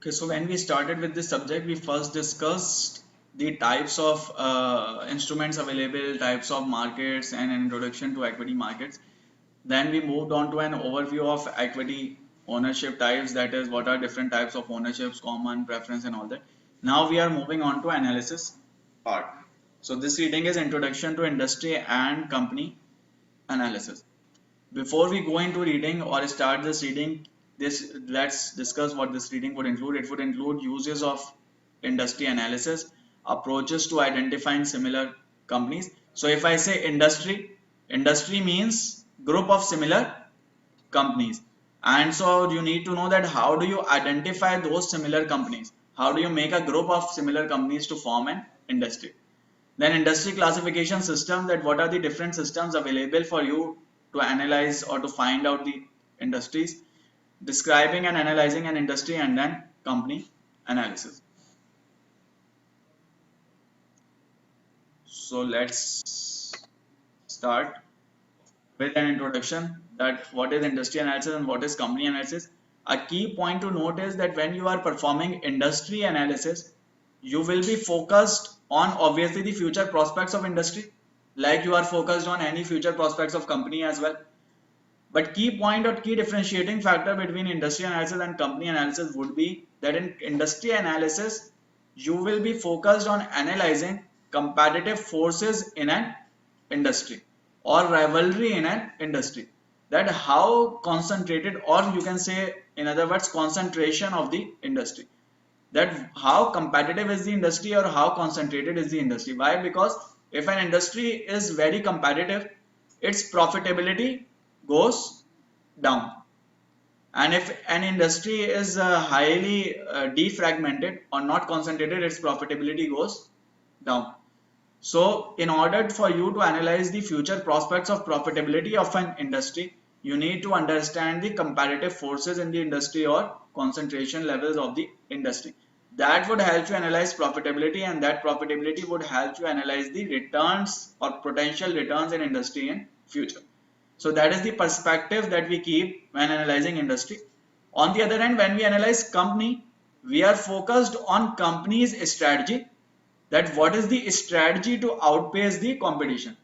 Okay, so when we started with this subject, we first discussed the types of instruments available, types of markets, and an introduction to equity markets. Then we moved on to an overview of equity ownership types, that is, what are different types of ownerships, common, preference, and all that. Now we are moving on to analysis part. So this reading is Introduction to Industry and Company Analysis. Before we go into reading or start this reading, let's discuss what this reading would include. It would include uses of industry analysis, approaches to identifying similar companies. So if I say industry means group of similar companies. And so you need to know that how do you identify those similar companies? How do you make a group of similar companies to form an industry? Then industry classification system, that what are the different systems available for you to analyze or to find out the industries, describing and analyzing an industry, and then company analysis. So let's start with an introduction, that what is industry analysis and what is company analysis. A key point to note is that when you are performing industry analysis, you will be focused on obviously the future prospects of industry, like you are focused on any future prospects of company as well. But key point or key differentiating factor between industry analysis and company analysis would be that in industry analysis, you will be focused on analyzing competitive forces in an industry or rivalry in an industry. That how concentrated, or you can say in other words, concentration of the industry. That how competitive is the industry or how concentrated is the industry. Why? Because if an industry is very competitive, its profitability goes down, and if an industry is highly defragmented or not concentrated, its profitability goes down. So in order for you to analyze the future prospects of profitability of an industry, you need to understand the comparative forces in the industry or concentration levels of the industry. That would help you analyze profitability, and that profitability would help you analyze the returns or potential returns in industry in future. So that is the perspective that we keep when analyzing industry. On the other hand, when we analyze company, we are focused on company's strategy, that what is the strategy to outpace the competition.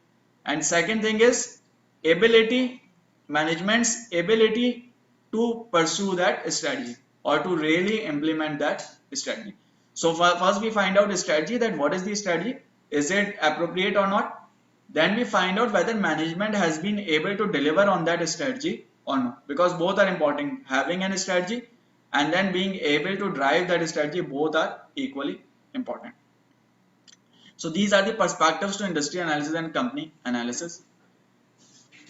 And second thing is ability, management's ability to pursue that strategy or to really implement that strategy. So first we find out the strategy, that what is the strategy, is it appropriate or not. Then we find out whether management has been able to deliver on that strategy or not, because both are important. Having a strategy and then being able to drive that strategy, both are equally important. So these are the perspectives to industry analysis and company analysis.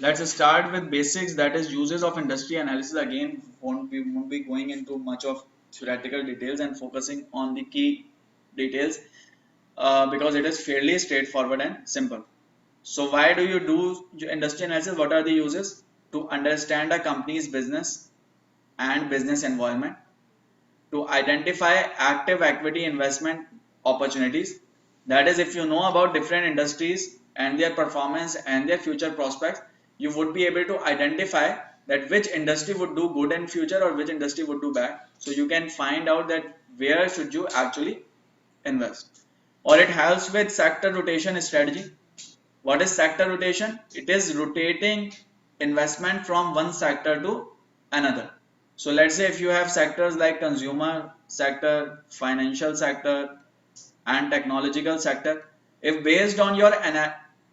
Let's start with basics, that is uses of industry analysis. Again, we won't be going into much of theoretical details and focusing on the key details because it is fairly straightforward and simple. So why do you do industry analysis? What are the uses? To understand a company's business and business environment, to identify active equity investment opportunities. That is, if you know about different industries and their performance and their future prospects, you would be able to identify that which industry would do good in future or which industry would do bad. So you can find out that where should you actually invest. Or it helps with sector rotation strategy. What is sector rotation? It is rotating investment from one sector to another. So let's say if you have sectors like consumer sector, financial sector, and technological sector, if based on your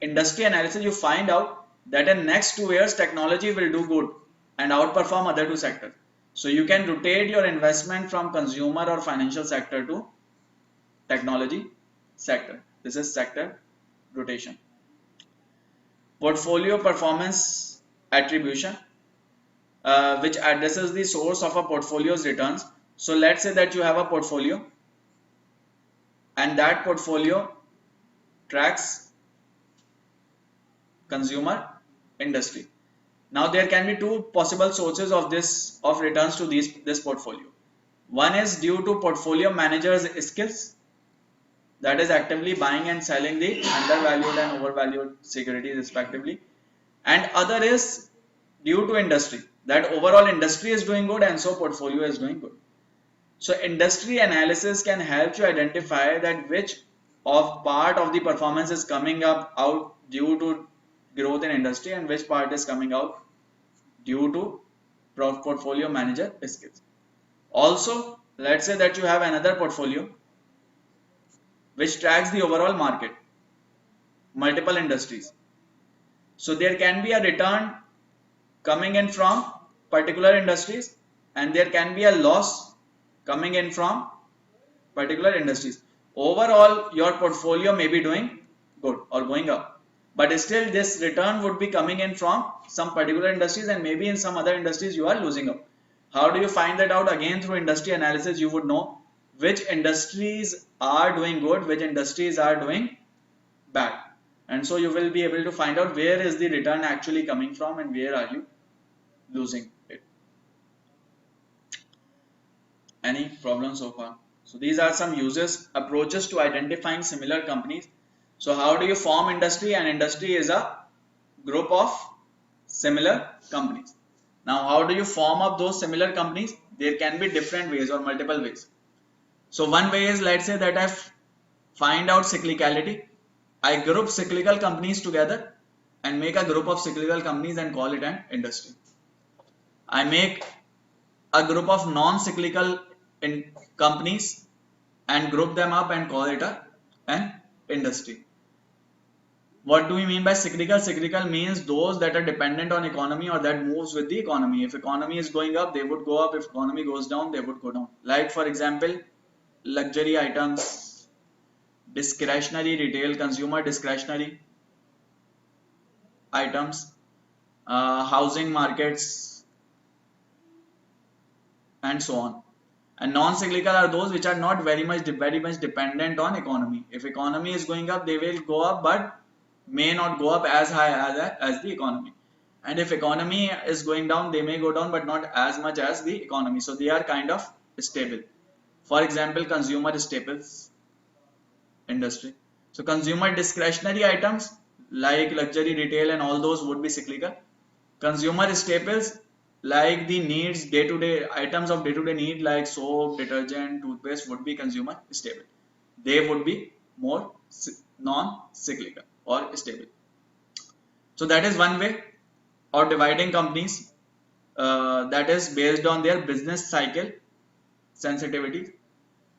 industry analysis you find out that in next 2 years technology will do good and outperform other two sectors, so you can rotate your investment from consumer or financial sector to technology sector. This is sector rotation. Portfolio performance attribution, which addresses the source of a portfolio's returns. So let's say that you have a portfolio and that portfolio tracks consumer industry. Now there can be two possible sources of returns to this portfolio. One is due to portfolio manager's skills, that is actively buying and selling the undervalued and overvalued securities respectively, and other is due to industry, that overall industry is doing good and so portfolio is doing good. So industry analysis can help you identify that which of part of the performance is coming up out due to growth in industry and which part is coming out due to portfolio manager skills. Also, let's say that you have another portfolio which tracks the overall market, multiple industries. So there can be a return coming in from particular industries and there can be a loss coming in from particular industries. Overall, your portfolio may be doing good or going up, but still this return would be coming in from some particular industries and maybe in some other industries you are losing out. How do you find that out? Again, through industry analysis, you would know which industries are doing good, which industries are doing bad. And so you will be able to find out where is the return actually coming from and where are you losing it. Any problem so far? So these are some uses, approaches to identifying similar companies. So how do you form industry? An industry is a group of similar companies. Now how do you form up those similar companies? There can be different ways or multiple ways. So one way is, let's say that I find out cyclicality. I group cyclical companies together and make a group of cyclical companies and call it an industry. I make a group of non-cyclical companies and group them up and call it an industry. What do we mean by cyclical? Cyclical means those that are dependent on economy or that moves with the economy. If economy is going up, they would go up. If economy goes down, they would go down. Like for example, luxury items, discretionary retail, consumer discretionary items, housing markets, and so on. And non-cyclical are those which are not very much dependent on economy. If economy is going up, they will go up, but may not go up as high as the economy. And if economy is going down, they may go down, but not as much as the economy. So they are kind of stable. For example, consumer staples industry. So consumer discretionary items like luxury retail and all those would be cyclical. Consumer staples like the needs day-to-day items of day-to-day need like soap, detergent, toothpaste would be consumer stable. They would be more non-cyclical or stable. So that is one way of dividing companies, that is based on their business cycle sensitivity.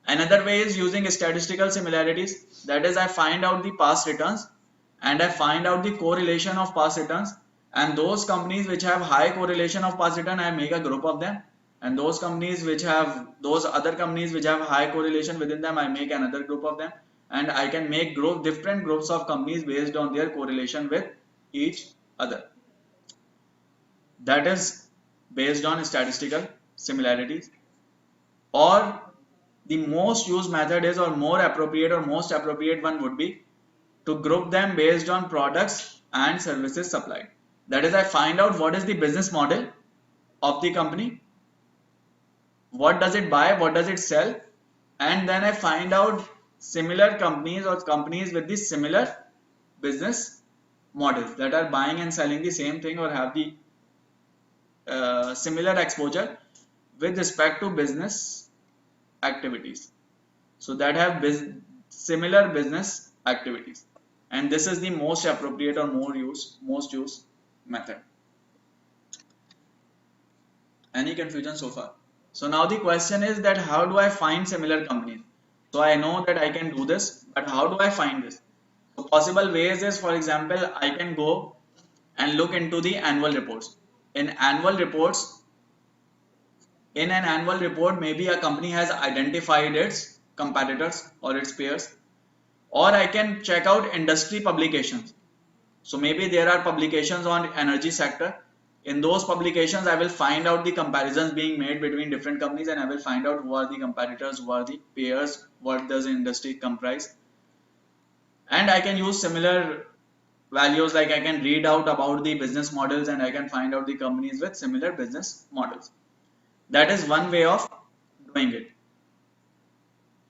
Another way is using statistical similarities. That is, I find out the past returns and I find out the correlation of past returns, and those companies which have high correlation of past return, I make a group of them, and those companies which have those other companies which have high correlation within them, I make another group of them, and I can make different groups of companies based on their correlation with each other. That is based on statistical similarities. Or the most used method is, or more appropriate or most appropriate one would be to group them based on products and services supplied. That is, I find out what is the business model of the company, what does it buy, what does it sell, and then I find out similar companies or companies with the similar business models that are buying and selling the same thing or have the similar exposure with respect to business activities. So that have similar business activities, and this is the most appropriate or most used method. Any confusion so far? So now the question is that how do I find similar companies? So I know that I can do this, but how do I find this? So possible ways is, for example, I can go and look into the annual reports. In annual reports, in an annual report, maybe a company has identified its competitors or its peers, or I can check out industry publications. So maybe there are publications on energy sector. In those publications, I will find out the comparisons being made between different companies, and I will find out who are the competitors, who are the peers, what does the industry comprise. And I can use similar values, like I can read out about the business models and I can find out the companies with similar business models. That is one way of doing it.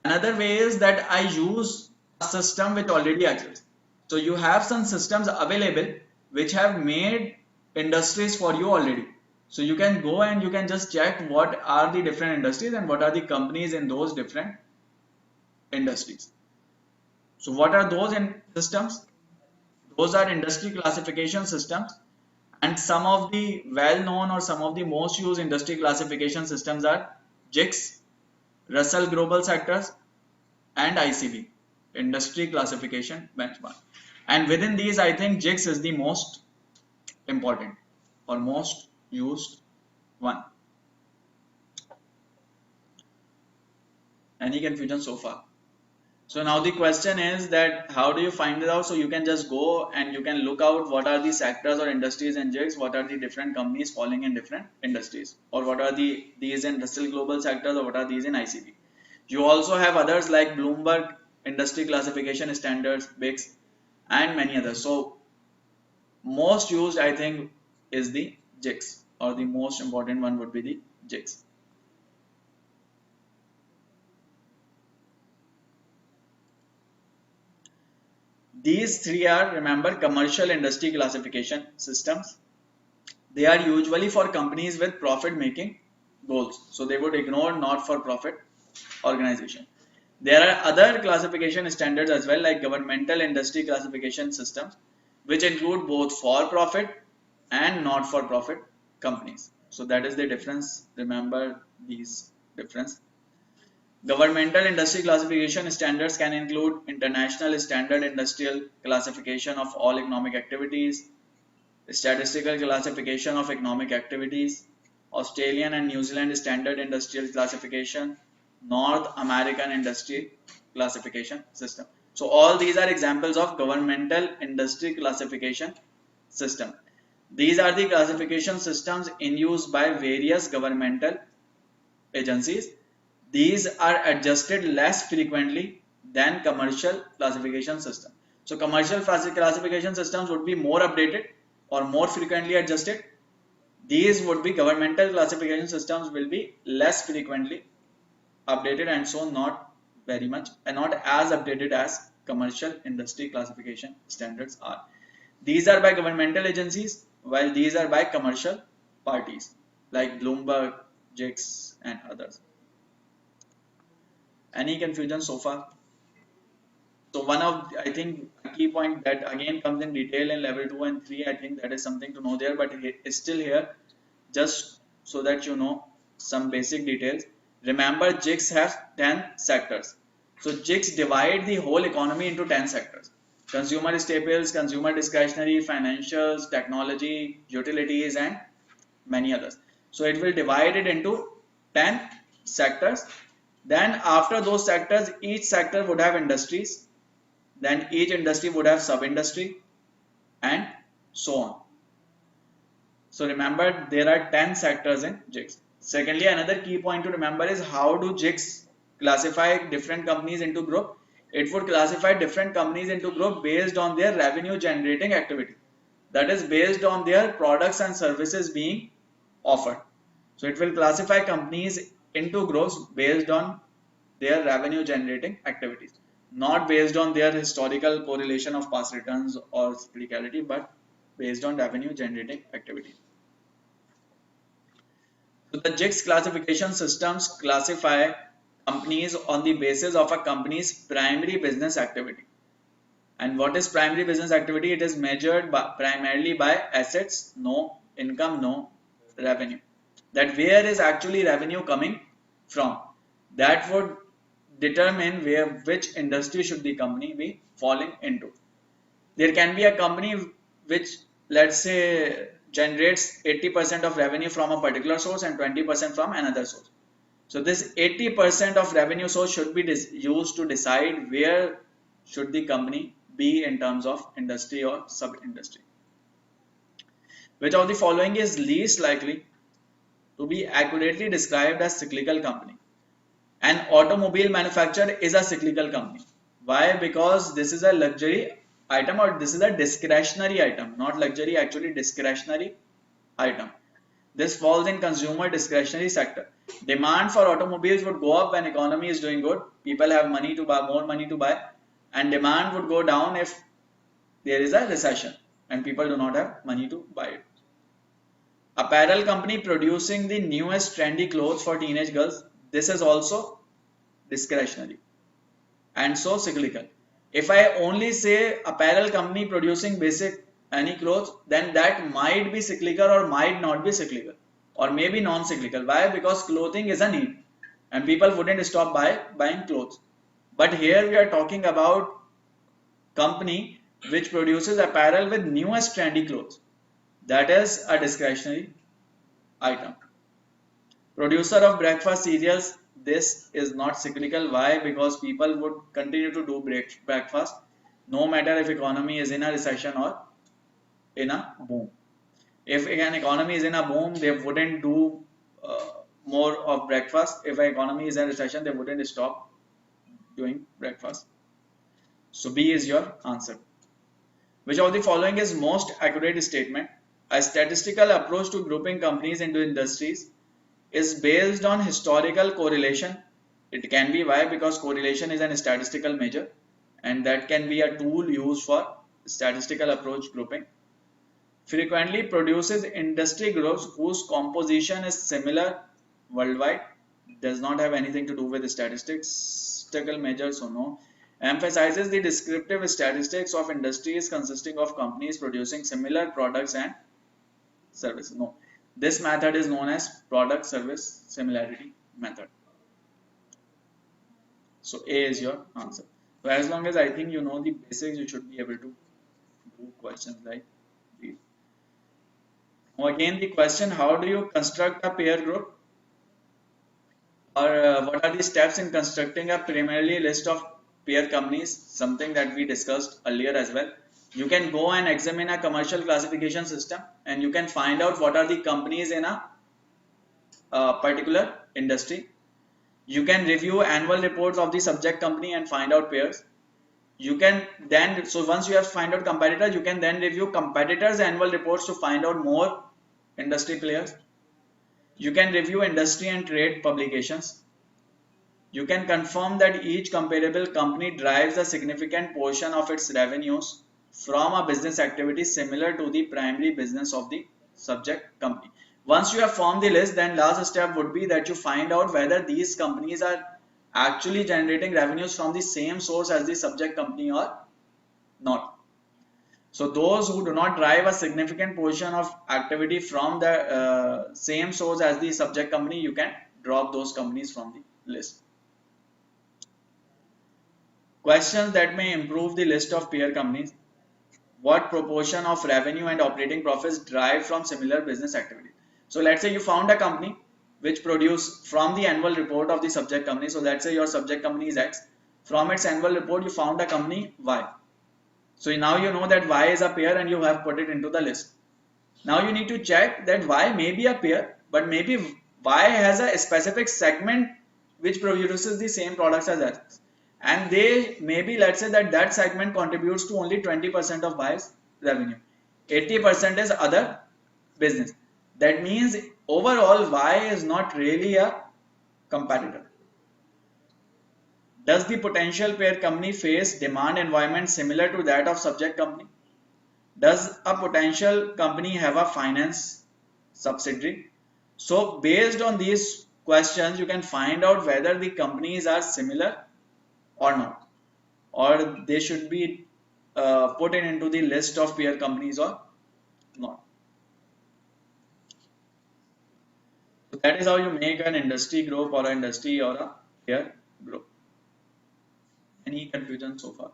Another way is that I use a system which already exists. So you have some systems available which have made industries for you already. So you can go and you can just check what are the different industries and what are the companies in those different industries. So what are those in systems? Those are industry classification systems, and some of the well-known or some of the most used industry classification systems are JICS, Russell Global Sectors, and ICB, Industry Classification Benchmark. And within these, I think JICS is the most important or most used one. Any confusion so far? So now the question is that how do you find it out? So you can just go and you can look out what are the sectors or industries in JICS, what are the different companies falling in different industries, or what are these in Russell Global Sectors, or what are these in ICB. You also have others like Bloomberg Industry Classification Standards, BICS, and many others. So most used I think is the JICS, or the most important one would be the JICS. These three are, remember, commercial industry classification systems. They are usually for companies with profit making goals. So they would ignore not for profit organization. There are other classification standards as well, like governmental industry classification systems, which include both for profit and not for profit companies. So that is the difference. Remember these difference. Governmental industry classification standards can include International Standard Industrial Classification of all economic activities, Statistical Classification of Economic Activities, Australian and New Zealand Standard Industrial Classification, North American Industry Classification System. So all these are examples of governmental industry classification system. These are the classification systems in use by various governmental agencies. These are adjusted less frequently than commercial classification system. So commercial classification systems would be more updated or more frequently adjusted. These would be governmental classification systems will be less frequently updated, and so not very much and not as updated as commercial industry classification standards are. These are by governmental agencies, while these are by commercial parties like Bloomberg, JICS, and others. Any confusion so far? So one of, I think, a key point that again comes in detail in level 2 and 3, I think that is something to know there, but it is still here just so that you know some basic details. Remember, JICS has 10 sectors. So JICS divide the whole economy into 10 sectors: consumer staples, consumer discretionary, financials, technology, utilities, and many others. So it will divide it into 10 sectors. Then after those sectors, each sector would have industries, then each industry would have sub-industry, and so on. So remember, there are 10 sectors in JICS. Secondly, another key point to remember is how do JICS classify different companies into group? It would classify different companies into group based on their revenue generating activity. That is based on their products and services being offered. So it will classify companies into groups based on their revenue generating activities, not based on their historical correlation of past returns or cyclicality, but based on revenue generating activities. So the JICS classification systems classify companies on the basis of a company's primary business activity. And what is primary business activity? It is measured primarily by assets, no; income, no; revenue. That where is actually revenue coming from? That would determine which industry should the company be falling into. There can be a company which, let's say, generates 80% of revenue from a particular source and 20% from another source. So this 80% of revenue source should be used to decide where should the company be in terms of industry or sub-industry. Which of the following is least likely to be accurately described as cyclical company? An automobile manufacturer is a cyclical company. Why? Because this is a luxury item, or this is a discretionary item, not luxury, actually discretionary item. This falls in consumer discretionary sector. Demand for automobiles would go up when economy is doing good. People have money to buy, more money to buy, and demand would go down if there is a recession and people do not have money to buy it. Apparel company producing the newest trendy clothes for teenage girls. This is also discretionary and so cyclical. If I only say apparel company producing basic any clothes, then that might be cyclical or might not be cyclical or maybe non-cyclical. Why? Because clothing is a need and people wouldn't stop buying clothes. But here we are talking about company which produces apparel with newest trendy clothes. That is a discretionary item. Producer of breakfast cereals, this is not cyclical. Why? Because people would continue to do breakfast no matter if economy is in a recession or in a boom. If an economy is in a boom, they wouldn't do more of breakfast. If an economy is in a recession, they wouldn't stop doing breakfast. So B is your answer. Which of the following is most accurate statement? A statistical approach to grouping companies into industries is based on historical correlation. It can be why? Because correlation is a statistical measure and that can be a tool used for statistical approach grouping. Frequently produces industry groups whose composition is similar worldwide. Does not have anything to do with statistical measures, so no. Emphasizes the descriptive statistics of industries consisting of companies producing similar products and services. No. This method is known as product service similarity method. So A is your answer. So as long as I think you know the basics, you should be able to do questions like these. Now again the question, how do you construct a peer group? Or what are the steps in constructing a primarily list of peer companies? Something that we discussed earlier as well. You can go and examine a commercial classification system and you can find out what are the companies in a particular industry. You can review annual reports of the subject company and find out peers. You can then, so once you have find out competitors, you can then review competitors' annual reports to find out more industry players. You can review industry and trade publications. You can confirm that each comparable company drives a significant portion of its revenues from a business activity similar to the primary business of the subject company. Once you have formed the list, then last step would be that you find out whether these companies are actually generating revenues from the same source as the subject company or not. So those who do not drive a significant portion of activity from the same source as the subject company, you can drop those companies from the list. Questions that may improve the list of peer companies. What proportion of revenue and operating profits derive from similar business activity? So let's say you found a company which produce from the annual report of the subject company. So let's say your subject company is X. From its annual report, you found a company Y. So now you know that Y is a peer and you have put it into the list. Now you need to check that Y may be a peer, but maybe Y has a specific segment which produces the same products as X. And they maybe, let's say that that segment contributes to only 20% of Y's revenue. 80% is other business. That means overall Y is not really a competitor. Does the potential peer company face demand environment similar to that of subject company? Does a potential company have a finance subsidiary? So based on these questions, you can find out whether the companies are similar or not, or they should be put into the list of peer companies or not. So that is how you make an industry group or an industry or a peer group. Any confusion so far?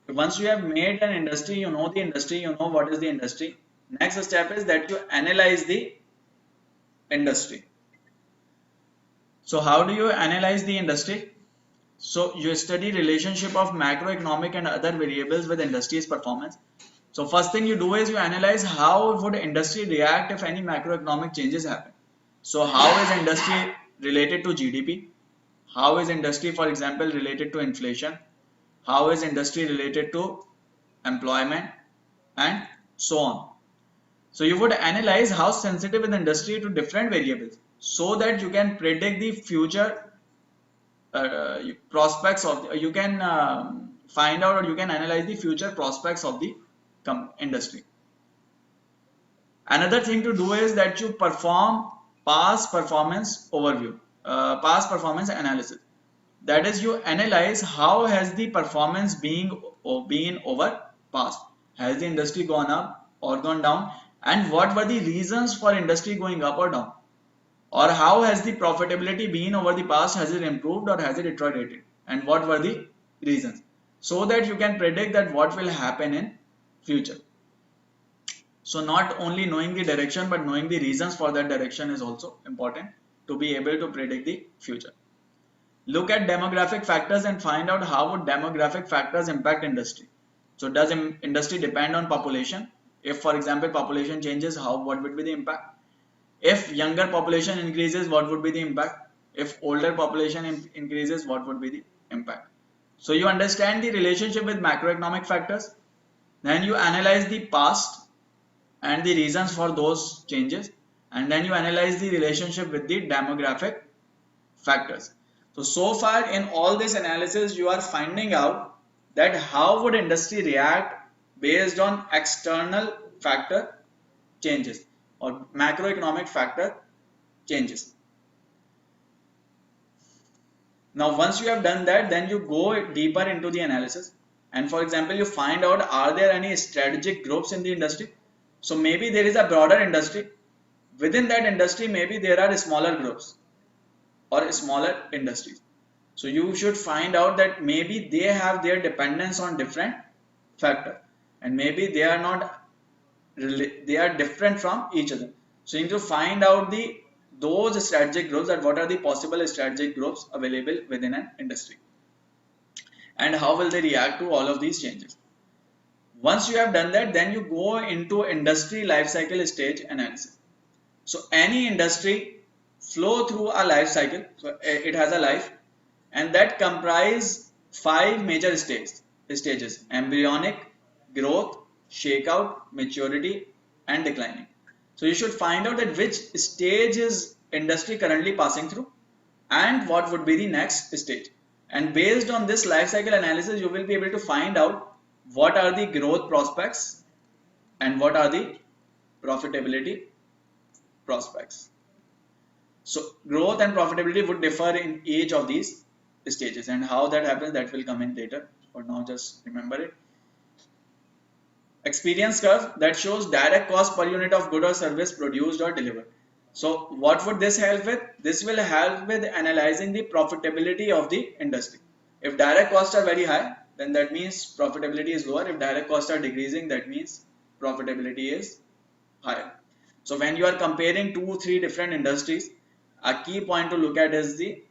Once you have made an industry, you know the industry, you know what is the industry. Next step is that you analyze the industry. So how do you analyze the industry? So you study relationship of macroeconomic and other variables with industry's performance. So first thing you do is you analyze how would industry react if any macroeconomic changes happen. So how is industry related to GDP? How is industry, for example, related to inflation? How is industry related to employment and so on. So you would analyze how sensitive is the industry to different variables so that you can predict the future prospects of you can find out or you can analyze the future prospects of the industry. Another thing to do is that you perform past performance overview, past performance analysis. That is, you analyze how has the performance been over past. Has the industry gone up or gone down, and what were the reasons for industry going up or down, or how has the profitability been over the past? Has it improved or has it deteriorated, and what were the reasons, so that you can predict that what will happen in future. So not only knowing the direction but knowing the reasons for that direction is also important to be able to predict the future. Look at demographic factors and find out how would demographic factors impact industry. So does industry depend on population? If for example population changes, what would be the impact? If younger population increases, what would be the impact? If older population increases, what would be the impact? So you understand the relationship with macroeconomic factors, then you analyze the past and the reasons for those changes, and then you analyze the relationship with the demographic factors. So far in all this analysis you are finding out that how would industry react based on external factor changes or macroeconomic factor changes. Now once you have done that, then you go deeper into the analysis, and for example you find out, are there any strategic groups in the industry? So maybe there is a broader industry. Within that industry, maybe there are smaller groups or smaller industries. So you should find out that maybe they have their dependence on different factor, and maybe they are not, they are different from each other. So you need to find out those strategic groups, that what are the possible strategic groups available within an industry, and how will they react to all of these changes. Once you have done that, then you go into industry life cycle stage analysis. So any industry flow through a life cycle, so it has a life, and that comprise 5 major stages: embryonic, growth, shakeout, maturity, and declining. So you should find out that which stage is industry currently passing through and what would be the next stage. And based on this life cycle analysis, you will be able to find out what are the growth prospects and what are the profitability prospects. So growth and profitability would differ in each of these stages, and how that happens, that will come in later. For now, just remember it. Experience curve that shows direct cost per unit of good or service produced or delivered. So what would this help with? This will help with analyzing the profitability of the industry. If direct costs are very high, then that means profitability is lower. If direct costs are decreasing, that means profitability is higher. So when you are comparing 2-3 different industries, a key point to look at is the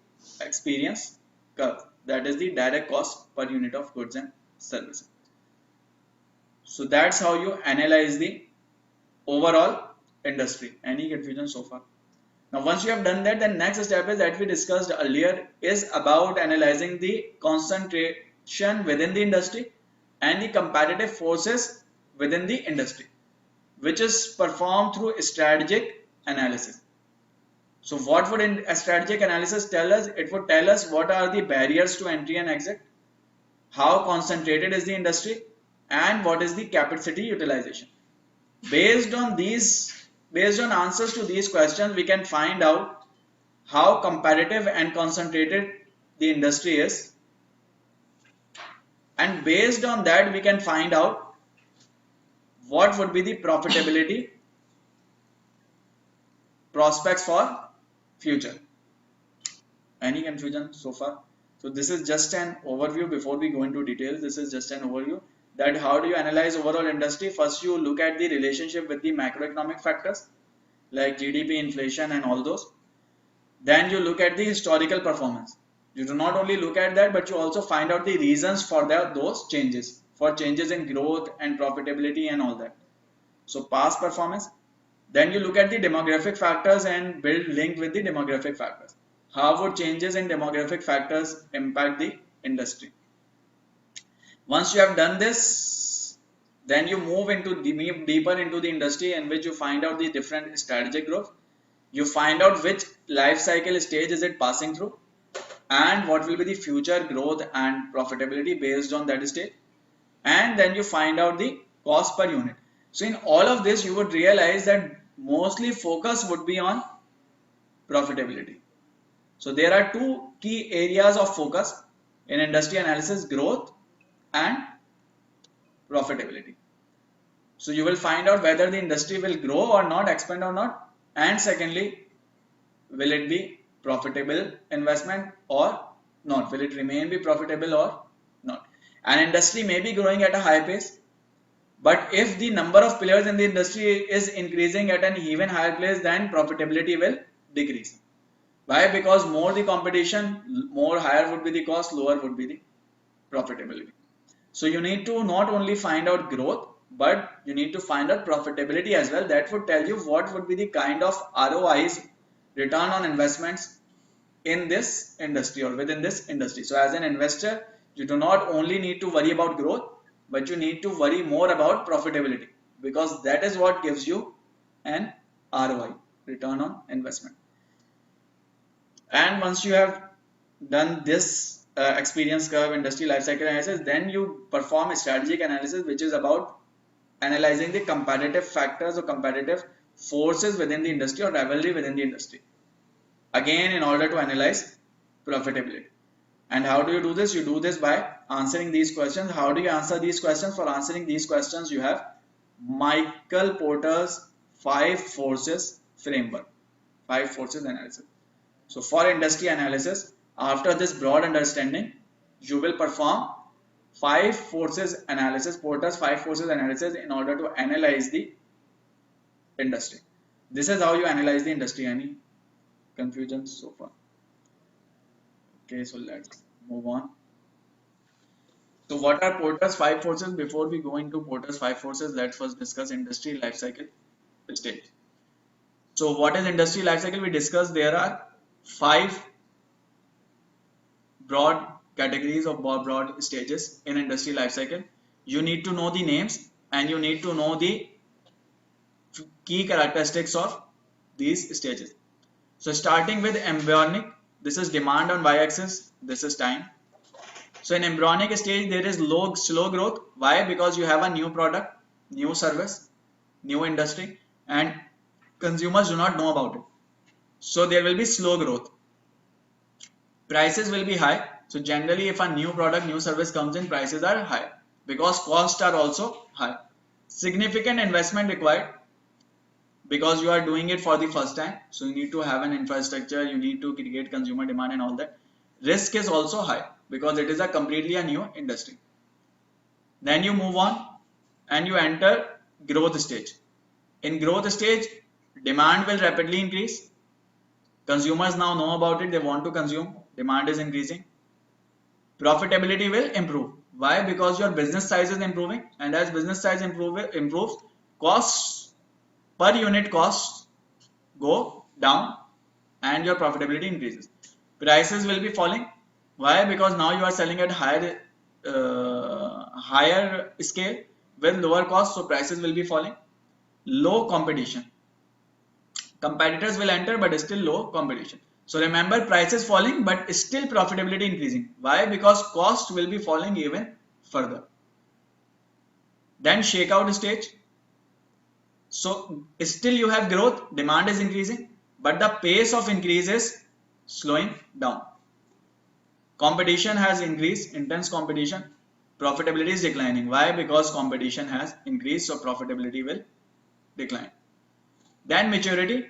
experience curve, that is the direct cost per unit of goods and services. So that's how you analyze the overall industry. Any confusion so far? Now once you have done that, the next step is that we discussed earlier is about analyzing the concentration within the industry and the competitive forces within the industry, which is performed through strategic analysis. So what would a strategic analysis tell us? It would tell us what are the barriers to entry and exit, how concentrated is the industry, and what is the capacity utilization. Based on answers to these questions, we can find out how competitive and concentrated the industry is, and based on that we can find out what would be the profitability prospects for future. Any confusion so far? So this is just an overview. Before we go into details, this is just an overview that how do you analyze overall industry. First you look at the relationship with the macroeconomic factors like GDP, inflation, and all those. Then you look at the historical performance. You do not only look at that, but you also find out the reasons for those changes, for changes in growth and profitability and all that. So past performance. Then you look at the demographic factors and build link with the demographic factors. How would changes in demographic factors impact the industry? Once you have done this, then you move deeper into the industry, in which you find out the different strategic groups. You find out which life cycle stage is it passing through, and what will be the future growth and profitability based on that stage. And then you find out the cost per unit. So in all of this, you would realize that mostly focus would be on profitability. So there are two key areas of focus in industry analysis: growth and profitability. So you will find out whether the industry will grow or not, expand or not, and secondly, will it be profitable investment or not? Will it remain be profitable or not? An industry may be growing at a high pace, but if the number of players in the industry is increasing at an even higher pace, then profitability will decrease. Why? Because more the competition, more higher would be the cost, lower would be the profitability. So you need to not only find out growth, but you need to find out profitability as well. That would tell you what would be the kind of ROIs, return on investments, in this industry or within this industry. So as an investor, you do not only need to worry about growth, but you need to worry more about profitability, because that is what gives you an ROI, return on investment. And once you have done this experience curve, industry life cycle analysis, then you perform a strategic analysis, which is about analyzing the competitive factors or competitive forces within the industry or rivalry within the industry, again in order to analyze profitability. And how do you do this? You do this by answering these questions. How do you answer these questions? For answering these questions, you have Michael Porter's 5 forces framework, 5 forces analysis. So for industry analysis, after this broad understanding, you will perform 5 forces analysis, Porter's 5 forces analysis, in order to analyze the industry. This is how you analyze the industry. Any confusion so far? Okay, so let's move on. So what are Porter's 5 forces? Before we go into Porter's 5 forces, let's first discuss industry life cycle stage. So what is industry life cycle? We discussed there are 5 broad categories of broad stages in industry life cycle. You need to know the names and you need to know the key characteristics of these stages. So starting with embryonic, this is demand on y-axis, this is time. So in embryonic stage, there is slow growth. Why? Because you have a new product, new service, new industry, and consumers do not know about it. So there will be slow growth. Prices will be high. So generally, if a new product, new service comes in, prices are high because costs are also high. Significant investment required because you are doing it for the first time. So you need to have an infrastructure, you need to create consumer demand and all that. Risk is also high because it is a completely a new industry. Then you move on and you enter growth stage. In growth stage, demand will rapidly increase. Consumers now know about it, they want to consume, demand is increasing. Profitability will improve. Why? Because your business size is improving, and as business size improves, costs per unit costs go down and your profitability increases. Prices will be falling. Why? Because now you are selling at higher scale with lower cost, so prices will be falling. Low competition. Competitors will enter, but still low competition. So remember, prices falling, but still profitability increasing. Why? Because cost will be falling even further. Then shakeout stage. So still you have growth, demand is increasing, but the pace of increase is slowing down. Competition has increased, intense competition, profitability is declining. Why? Because competition has increased, so profitability will decline. Then maturity,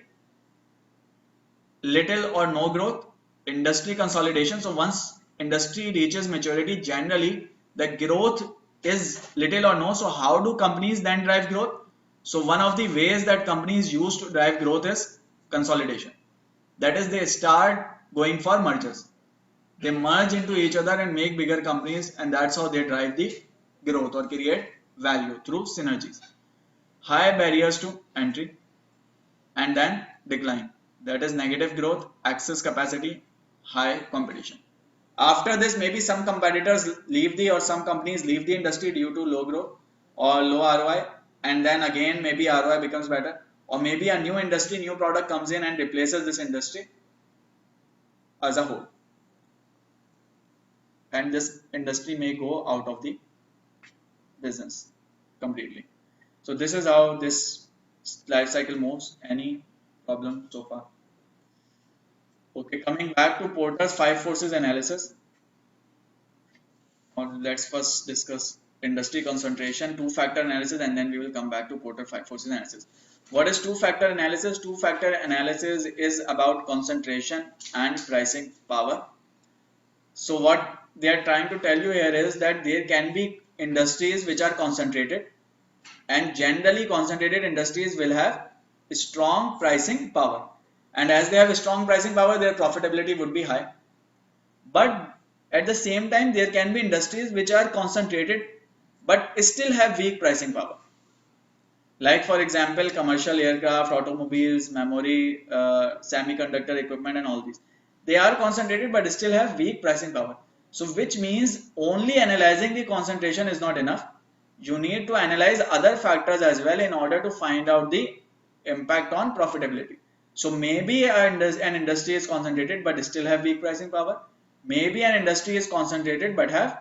little or no growth, industry consolidation. So once industry reaches maturity, generally the growth is little or no. So how do companies then drive growth? So one of the ways that companies use to drive growth is consolidation. That is, they start going for mergers. They merge into each other and make bigger companies, and that's how they drive the growth or create value through synergies. High barriers to entry and then decline. That is negative growth, excess capacity, high competition. After this, maybe some competitors leave the or some companies leave the industry due to low growth or low ROI, and then again maybe ROI becomes better, or maybe a new industry, new product comes in and replaces this industry as a whole, and this industry may go out of the business completely. So this is how this life cycle moves. Any problem so far? Okay, coming back to Porter's five forces analysis. Let's first discuss industry concentration, two-factor analysis, and then we will come back to Porter five forces analysis. What is two-factor analysis? Two-factor analysis is about concentration and pricing power. So what they are trying to tell you here is that there can be industries which are concentrated, and generally concentrated industries will have strong pricing power. And as they have a strong pricing power, their profitability would be high. But at the same time, there can be industries which are concentrated but still have weak pricing power. Like for example, commercial aircraft, automobiles, memory, semiconductor equipment and all these. They are concentrated but still have weak pricing power. So which means only analyzing the concentration is not enough. You need to analyze other factors as well in order to find out the impact on profitability. So maybe an industry is concentrated but still have weak pricing power. Maybe an industry is concentrated but have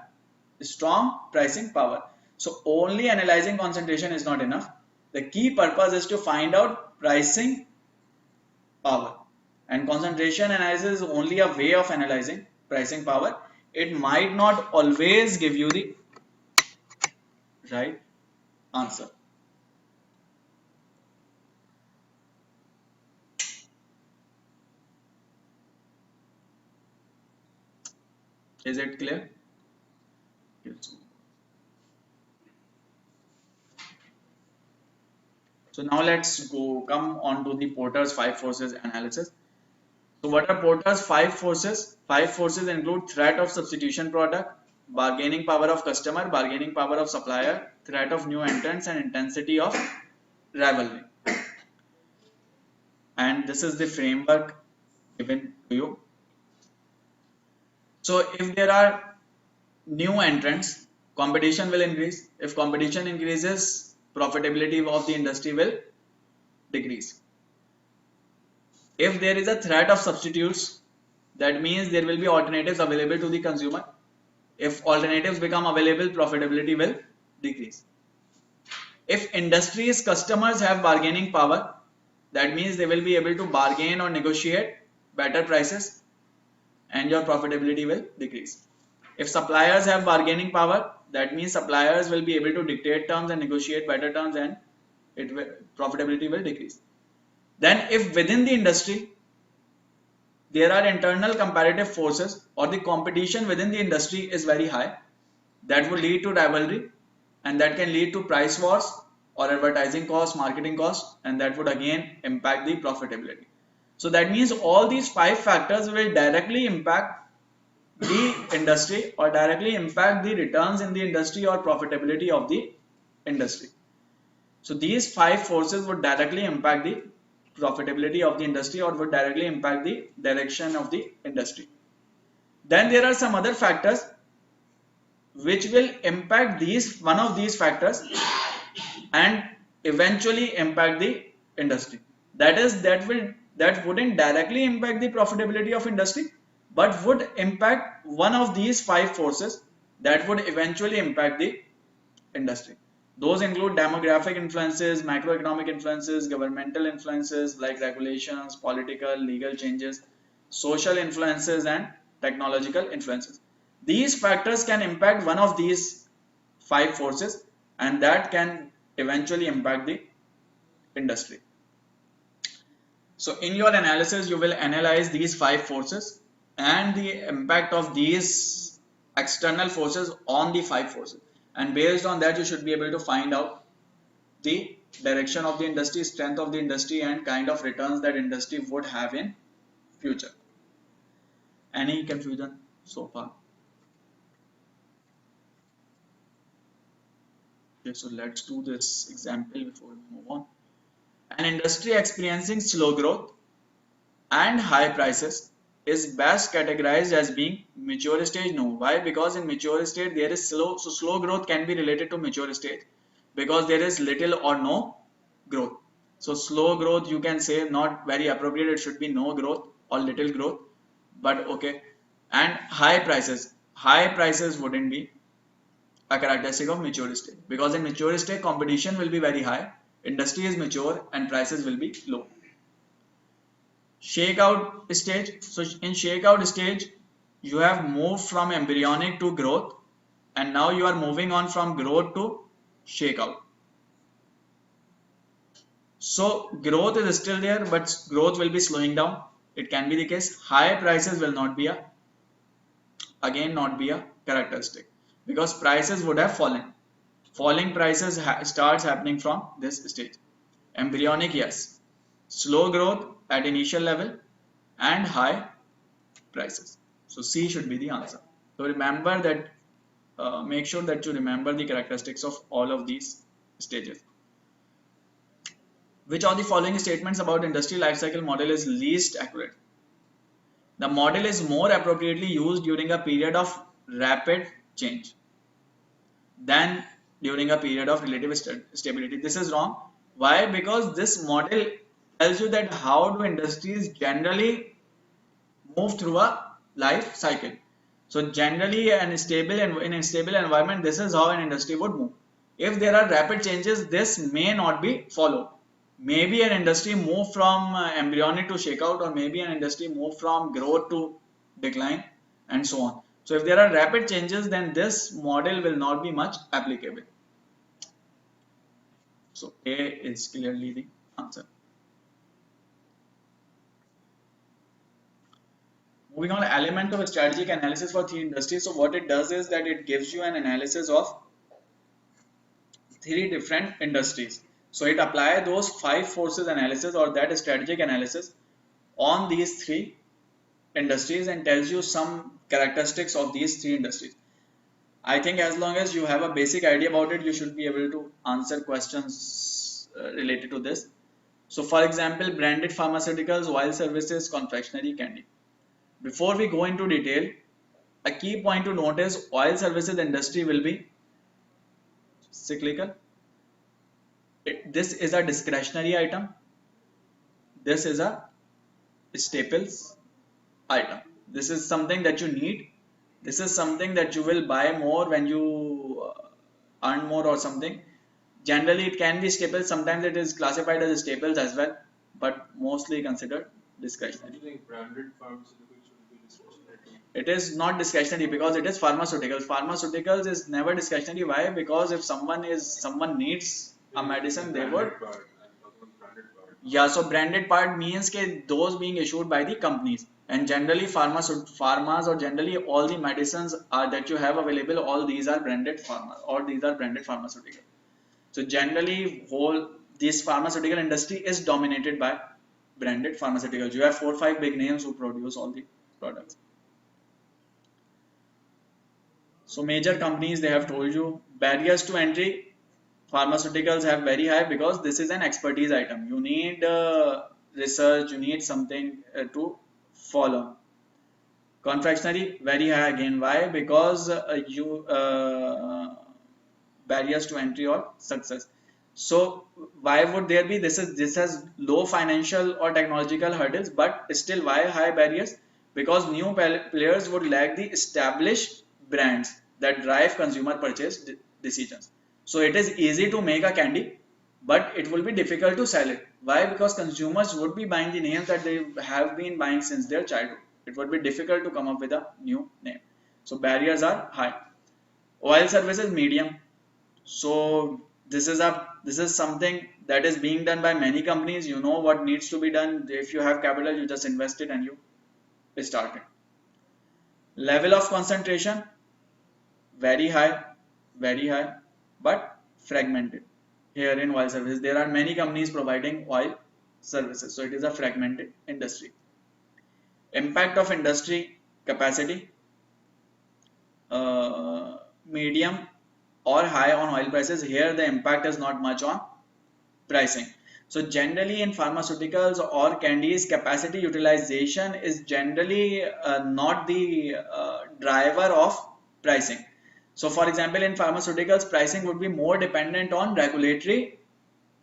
strong pricing power. So only analyzing concentration is not enough. The key purpose is to find out pricing power. And concentration analysis is only a way of analyzing pricing power. It might not always give you the right answer. Is it clear? Yes. So now let's come on to the Porter's five forces analysis. So what are Porter's five forces? Five forces include threat of substitution product, bargaining power of customer, bargaining power of supplier, threat of new entrants, and intensity of rivalry. And this is the framework given to you. So if there are new entrants, competition will increase. If competition increases, profitability of the industry will decrease. If there is a threat of substitutes, that means there will be alternatives available to the consumer. If alternatives become available, profitability will decrease. If industry's customers have bargaining power, that means they will be able to bargain or negotiate better prices and your profitability will decrease. If suppliers have bargaining power, that means suppliers will be able to dictate terms and negotiate better terms and profitability will decrease. Then if within the industry there are internal comparative forces or the competition within the industry is very high, that will lead to rivalry and that can lead to price wars or advertising costs, marketing costs, and that would again impact the profitability. So that means all these five factors will directly impact the industry or directly impact the returns in the industry or profitability of the industry. So these five forces would directly impact the profitability of the industry or would directly impact the direction of the industry. Then there are some other factors which will impact one of these factors and eventually impact the industry. That wouldn't directly impact the profitability of industry, but would impact one of these five forces that would eventually impact the industry. Those include demographic influences, macroeconomic influences, governmental influences like regulations, political, legal changes, social influences, and technological influences. These factors can impact one of these five forces and that can eventually impact the industry. So in your analysis, you will analyze these five forces and the impact of these external forces on the five forces. And based on that, you should be able to find out the direction of the industry, strength of the industry, and kind of returns that industry would have in future. Any confusion so far? Okay, so let's do this example before we move on. An industry experiencing slow growth and high prices is best categorized as being mature stage. No, why? Because in mature state there is slow growth can be related to mature stage because there is little or no growth. So slow growth you can say not very appropriate, it should be no growth or little growth, but okay. And high prices wouldn't be a characteristic of mature state, because in mature state competition will be very high, industry is mature and prices will be low. Shakeout stage. So in shakeout stage, you have moved from embryonic to growth, and now you are moving on from growth to shakeout. So growth is still there, but growth will be slowing down. It can be the case. High prices will not be a, again not be a characteristic, because prices would have fallen. Falling prices starts happening from this stage. Embryonic, yes. Slow growth at initial level and high prices. So C should be the answer. So remember that, make sure that you remember the characteristics of all of these stages. Which of the following statements about industry life cycle model is least accurate? The model is more appropriately used during a period of rapid change than during a period of relative stability. This is wrong. Why? Because this model tells you that how do industries generally move through a life cycle. So generally in a stable environment, this is how an industry would move. If there are rapid changes, this may not be followed. Maybe an industry move from embryonic to shakeout, or maybe an industry move from growth to decline, and so on. So if there are rapid changes, then this model will not be much applicable. So A is clearly the answer. Moving on, element of strategic analysis for three industries. So what it does is that it gives you an analysis of three different industries. So it applies those five forces analysis or that strategic analysis on these three industries and tells you some characteristics of these three industries. I think as long as you have a basic idea about it, you should be able to answer questions related to this. So for example, branded pharmaceuticals, oil services, confectionery, candy. Before we go into detail, a key point to note is oil services industry will be cyclical. This is a discretionary item. This is a staples item. This is something that you need. This is something that you will buy more when you earn more or something. Generally, it can be staples. Sometimes it is classified as staples as well, but mostly considered discretionary. Do you think branded pharmaceuticals should be discretionary? It is not discretionary because it is pharmaceuticals. Pharmaceuticals is never discretionary. Why? Because if someone needs a medicine, they would. Yeah, so branded part means that those being issued by the companies, and generally pharmas or generally all the medicines are that you have available, all these are branded pharma or these are branded pharmaceutical. So generally whole this pharmaceutical industry is dominated by branded pharmaceuticals. You have 4 or 5 big names who produce all the products. So major companies, they have told you barriers to entry. Pharmaceuticals have very high because this is an expertise item. You need research, you need something to follow. Confectionery very high again. Why? Because you barriers to entry or success. So why would there be this has low financial or technological hurdles, but still why high barriers? Because new players would lack the established brands that drive consumer purchase decisions. So it is easy to make a candy, but it will be difficult to sell it. Why? Because consumers would be buying the names that they have been buying since their childhood. It would be difficult to come up with a new name. So barriers are high. Oil services medium. So this is something that is being done by many companies. You know what needs to be done. If you have capital, you just invest it and you start it. Level of concentration very high, but fragmented. Here in oil services, there are many companies providing oil services, so it is a fragmented industry. Impact of industry capacity, medium or high on oil prices. Here the impact is not much on pricing. So generally in pharmaceuticals or candies, capacity utilization is generally not the driver of pricing. So for example, in pharmaceuticals, pricing would be more dependent on regulatory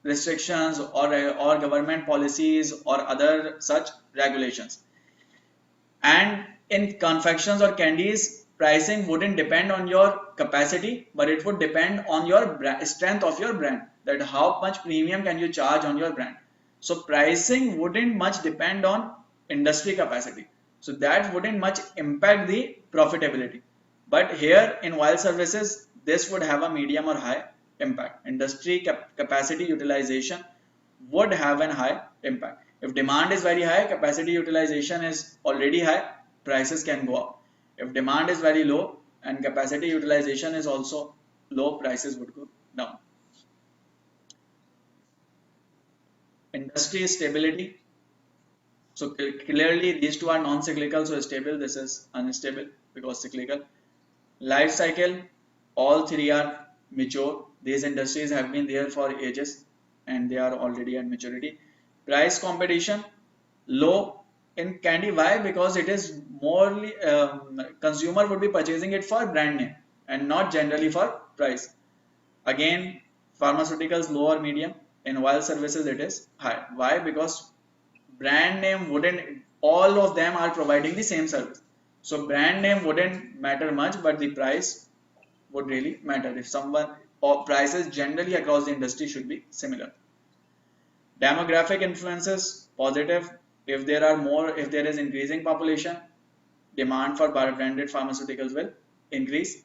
restrictions or government policies or other such regulations. And in confections or candies, pricing wouldn't depend on your capacity, but it would depend on your strength of your brand, that how much premium can you charge on your brand. So pricing wouldn't much depend on industry capacity, so that wouldn't much impact the profitability. But here in oil services, this would have a medium or high impact. Industry capacity utilization would have an high impact. If demand is very high, capacity utilization is already high, prices can go up. If demand is very low and capacity utilization is also low, prices would go down. Industry stability. So clearly these two are non-cyclical, so stable. This is unstable because cyclical. Life cycle, all three are mature. These industries have been there for ages and they are already at maturity. Price competition, low in candy. Why? Because it is morely consumer would be purchasing it for brand name and not generally for price. Again, pharmaceuticals low or medium. In oil services it is high. Why? Because brand name wouldn't, all of them are providing the same service. So brand name wouldn't matter much, but the price would really matter. If someone, or prices generally across the industry should be similar. Demographic influences, positive. If there are more, if there is increasing population, demand for branded pharmaceuticals will increase.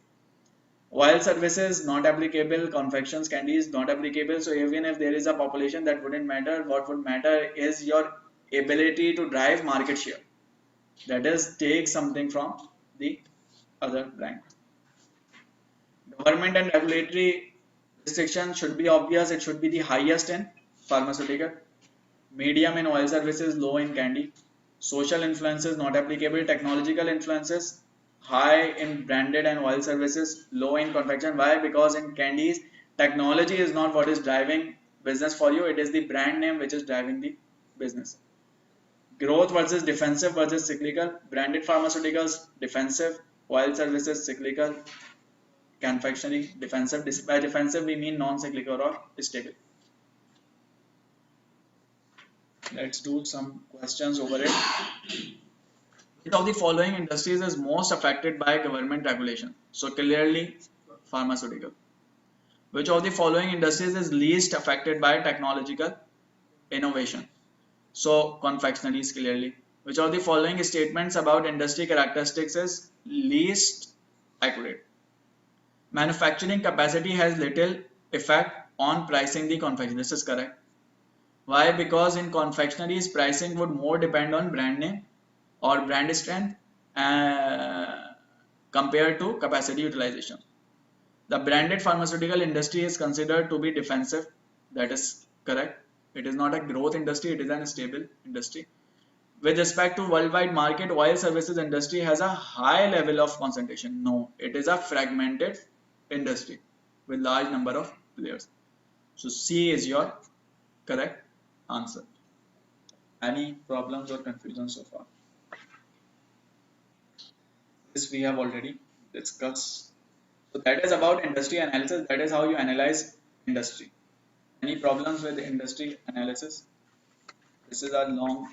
Oil services not applicable, confections, candies not applicable. So even if there is a population, that wouldn't matter. What would matter is your ability to drive market share. That is, take something from the other brand. Government and regulatory restriction should be obvious. It should be the highest in pharmaceutical, medium in oil services, low in candy. Social influences not applicable. Technological influences high in branded and oil services, low in confection. Why? Because in candies, technology is not what is driving business for you. It is the brand name which is driving the business. Growth versus defensive versus cyclical. Branded pharmaceuticals defensive, oil services cyclical, confectionery defensive. By defensive we mean non-cyclical or stable. Let's do some questions over it. Which of the following industries is most affected by government regulation? So clearly pharmaceutical. Which of the following industries is least affected by technological innovation? So confectionery is clearly. Which of the following statements about industry characteristics is least accurate? Manufacturing capacity has little effect on pricing the confection. This is correct. Why? Because in confectionaries, pricing would more depend on brand name or brand strength compared to capacity utilization. The branded pharmaceutical industry is considered to be defensive. That is correct. It is not a growth industry, it is an stable industry. With respect to worldwide market, oil services industry has a high level of concentration. No, it is a fragmented industry with large number of players. So C is your correct answer. Any problems or confusion so far? This we have already discussed. So that is about industry analysis. That is how you analyze industry. Any problems with industry analysis? This is a long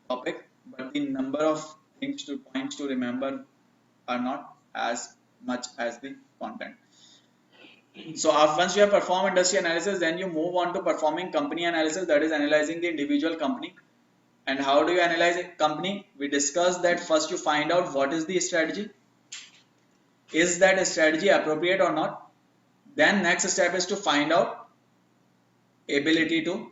topic, but the number of things to points to remember are not as much as the content. So once you have performed industry analysis, then you move on to performing company analysis, that is analyzing the individual company. And how do you analyze a company? We discussed that first you find out what is the strategy. Is that strategy appropriate or not? Then next step is to find out ability to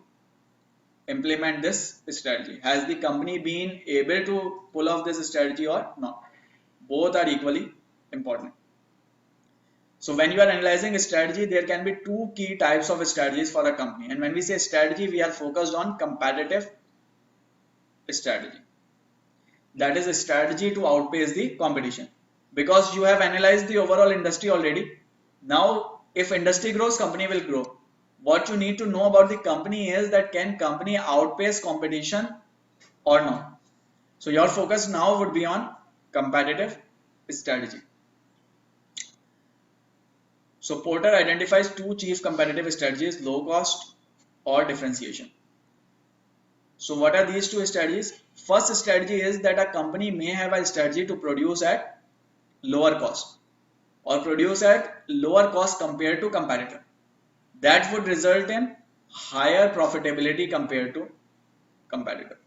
implement this strategy. Has the company been able to pull off this strategy or not? Both are equally important. So when you are analyzing a strategy, there can be two key types of strategies for a company. And when we say strategy, we are focused on competitive strategy. That is a strategy to outpace the competition. Because you have analyzed the overall industry already. Now, if industry grows, company will grow. What you need to know about the company is that can company outpace competition or not. So your focus now would be on competitive strategy. So Porter identifies two chief competitive strategies, low cost or differentiation. So what are these two strategies? First strategy is that a company may have a strategy to produce at lower cost or produce at lower cost compared to competitor. That would result in higher profitability compared to competitor.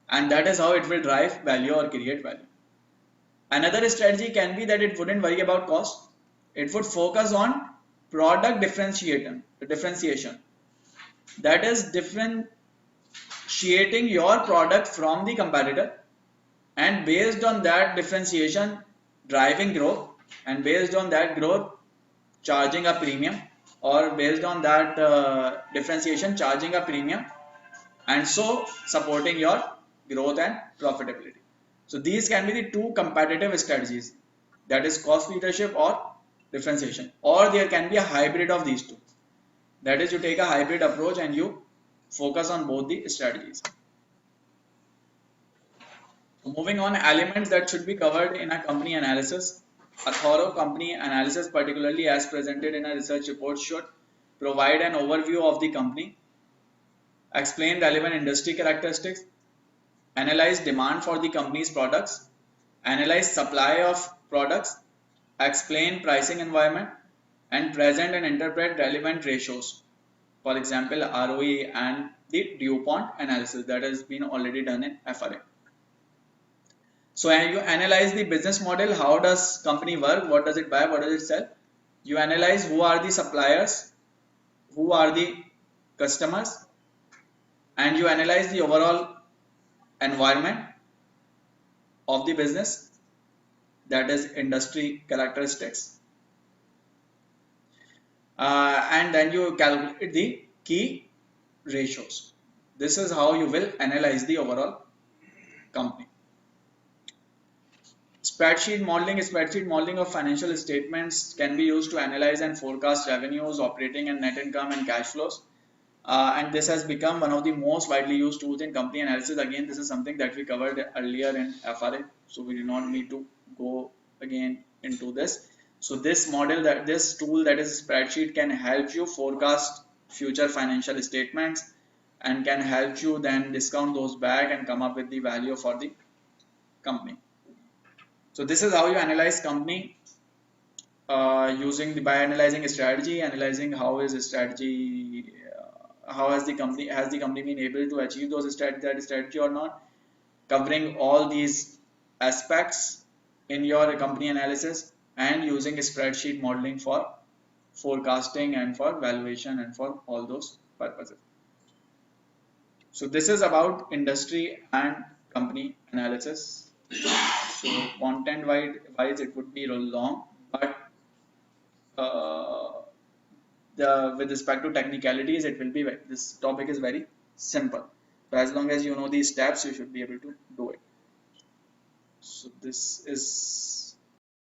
And that is how it will drive value or create value. Another strategy can be that it wouldn't worry about cost. It would focus on product differentiation. That is differentiating your product from the competitor, and based on that differentiation driving growth, and based on that growth charging a premium, or based on that differentiation charging a premium, and so supporting your growth and profitability. So these can be the two competitive strategies, that is cost leadership or differentiation, or there can be a hybrid of these two. That is, you take a hybrid approach and you focus on both the strategies. So moving on, elements that should be covered in a company analysis. A thorough company analysis, particularly as presented in a research report, should provide an overview of the company, explain relevant industry characteristics, analyze demand for the company's products, analyze supply of products, explain pricing environment, and present and interpret relevant ratios. For example, ROE and the DuPont analysis that has been already done in FRA. So you analyze the business model. How does company work? What does it buy? What does it sell? You analyze who are the suppliers, who are the customers, and you analyze the overall environment of the business, that is industry characteristics, and then you calculate the key ratios. This is how you will analyze the overall company. Spreadsheet modeling of financial statements can be used to analyze and forecast revenues, operating and net income, and cash flows. And this has become one of the most widely used tools in company analysis. Again, this is something that we covered earlier in FRA, so we do not need to go again into this. So this tool, that is spreadsheet, can help you forecast future financial statements and can help you then discount those back and come up with the value for the company. So this is how you analyze company, by analyzing a strategy, analyzing how is a strategy, how has the company been able to achieve that strategy or not, covering all these aspects in your company analysis, and using spreadsheet modeling for forecasting and for valuation and for all those purposes. So this is about industry and company analysis. So content wise it would be long, but with respect to technicalities, it will be this topic is very simple. So as long as you know these steps, you should be able to do it. So this is